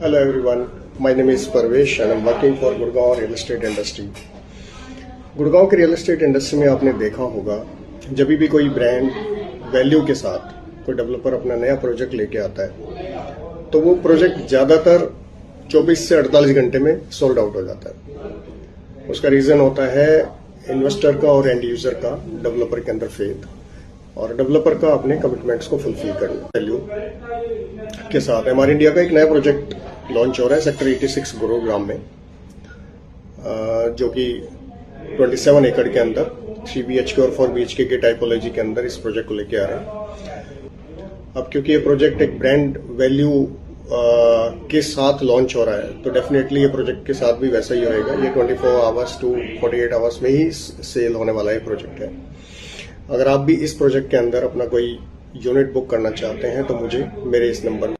Hello everyone, my name is Parvesh and I'm working for Gurgaon real estate industry. Gurgaon की real estate industry में आपने देखा होगा, जब भी कोई ब्रांड वैल्यू के साथ कोई डेवलपर अपना नया प्रोजेक्ट लेके आता है तो वो प्रोजेक्ट ज़्यादातर 24 से 48 घंटे में सोल्ड आउट हो जाता है। उसका रीज़न होता है इन्वेस्टर का और एंड यूज़र का डेवलपर के अंदर फेथ और डेवलपर का अपने कमिटमेंट्स को फुलफिल करना। वैल्यू के साथ एमआर इंडिया का एक नया प्रोजेक्ट लॉन्च हो रहा है सेक्टर 86 गुरुग्राम में, जो कि 27 एकड़ के अंदर 3 BHK और 4 BHK के टाइपोलॉजी के अंदर इस प्रोजेक्ट को लेके आ रहे हैं। अब क्योंकि ये प्रोजेक्ट एक ब्रांड वैल्यू के साथ लॉन्च हो रहा है तो डेफिनेटली ये प्रोजेक्ट के साथ भी वैसा ही होएगा। ये 24 आवर्स टू 48 आवर्स में ही सेल होने वाला ये प्रोजेक्ट है। अगर आप भी इस प्रोजेक्ट के अंदर अपना कोई यूनिट बुक करना चाहते हैं तो मुझे मेरे इस नंबर